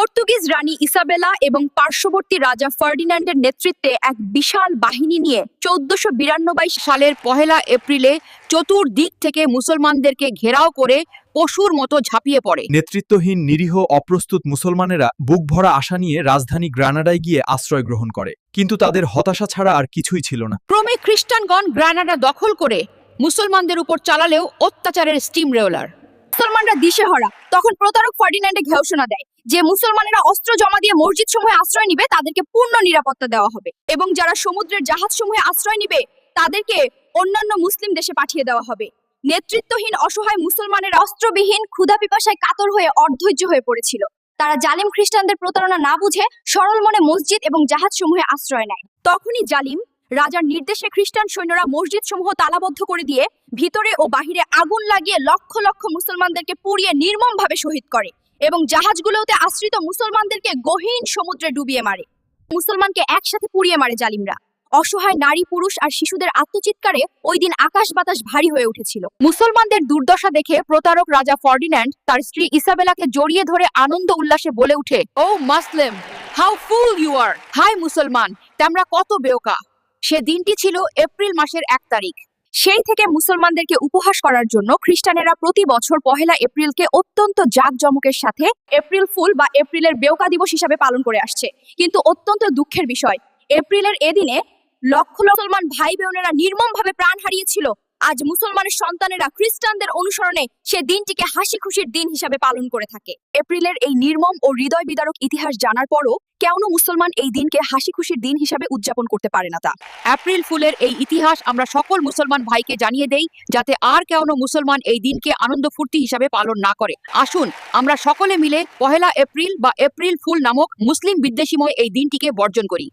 Portuguese রানী Isabella এবং পার্শ্ববর্তী রাজা ফার্ডিন্যান্ডের নেতৃত্বে এক বিশাল বাহিনী নিয়ে 1492 সালের 1 এপ্রিলে চতুর্দিক থেকে মুসলমানদেরকে ঘেরাও করে পশুর মতো ঝাঁপিয়ে পড়ে। নেতৃত্বহীন নিরীহ অপ্রস্তুত মুসলমানেরা বুক ভরা আশা নিয়ে রাজধানী গ্রানাডায় গিয়ে আশ্রয় গ্রহণ করে, কিন্তু তাদের হতাশা ছাড়া আর কিছুই ছিল না। ক্রমে খ্রিস্টানগণ গ্রানাডা দখল করে মুসলমানদের উপর চালালেও অত্যাচারের স্টিম রোলার। মুসলমানরা দিশেহারা। তখন প্রতারক ফার্ডিন্যান্ডে ঘোষণা দেয় যে মুসলমানেরা অস্ত্র জমা দিয়ে মসজিদ সমূহে আশ্রয় নিবে, তাদেরকে পূর্ণ নিরাপত্তা দেওয়া হবে, এবং যারা সমুদ্রের জাহাজ সমূহে আশ্রয় নিবে তাদেরকে অন্যান্য মুসলিম দেশে পাঠিয়ে দেওয়া হবে। নেতৃত্বহীন অসহায় মুসলমানেরা অস্ত্রবিহীন ক্ষুধা পিপাসায় কাতর হয়ে অধৈর্য হয়ে পড়েছিল। তারা জালিম খ্রিস্টানদের প্রতারণা না বুঝে সরল মনে মসজিদ এবং জাহাজ সমূহে আশ্রয় নেয়। তখনই জালিম রাজার নির্দেশে খ্রিস্টান সৈন্যরা মসজিদ সমূহ তালাবদ্ধ করে দিয়ে ভিতরে ও বাহিরে আগুন লাগিয়ে লক্ষ লক্ষ মুসলমানদেরকে পুড়িয়ে নির্মমভাবে শহীদ করে, এবং জাহাজগুলোতে আশ্রিত মুসলমানদেরকে গহীন সমুদ্রে ডুবিয়ে মারে। মুসলমানকে একসাথে পুড়িয়ে মারে জালিমরা। অসহায় নারী, পুরুষ আর শিশুদের আত্মচিৎকারে ওই দিন আকাশ বাতাস ভারী হয়ে উঠেছিল। মুসলমানদের দুর্দশা দেখে প্রতারক রাজা ফার্ডিন্যান্ড তার স্ত্রী ইসাবেলাকে জড়িয়ে ধরে আনন্দ উল্লাসে বলে উঠে, ও মুসলিম, হাউ ফুল ইউ আর! হাই মুসলমান, তোমরা কত বেওকা! সে দিনটি ছিল এপ্রিল মাসের 1 তারিখ। সেই থেকে মুসলমানদেরকে উপহাস করার জন্য খ্রিস্টানেরা প্রতি বছর 1 এপ্রিলকে অত্যন্ত জাঁকজমকের সাথে এপ্রিল ফুল বা এপ্রিলের বেওকা দিবস হিসাবে পালন করে আসছে। কিন্তু অত্যন্ত দুঃখের বিষয়, এপ্রিলের এদিনে লক্ষ লক্ষ মুসলমান ভাই বোনেরা নির্মমভাবে প্রাণ হারিয়েছিল। আজ মুসলমানের সন্তানেরা খ্রিস্টানদের অনুসরণে সে দিনটিকে হাসি খুশির দিন হিসাবে পালন করে থাকে। এপ্রিলের এই নির্মম ও হৃদয় বিদারক ইতিহাস জানার পরও কেন মুসলমান এই দিনকে হাসি খুশির দিন হিসাবে উদযাপন করতে পারে না? তা এপ্রিল ফুলের এই ইতিহাস আমরা সকল মুসলমান ভাইকে জানিয়ে দেই, যাতে আর কেন মুসলমান এই দিনকে আনন্দ ফুর্তি হিসাবে পালন না করে। আসুন আমরা সকলে মিলে 1 এপ্রিল বা এপ্রিল ফুল নামক মুসলিম বিদ্বেষীময় এই দিনটিকে বর্জন করি।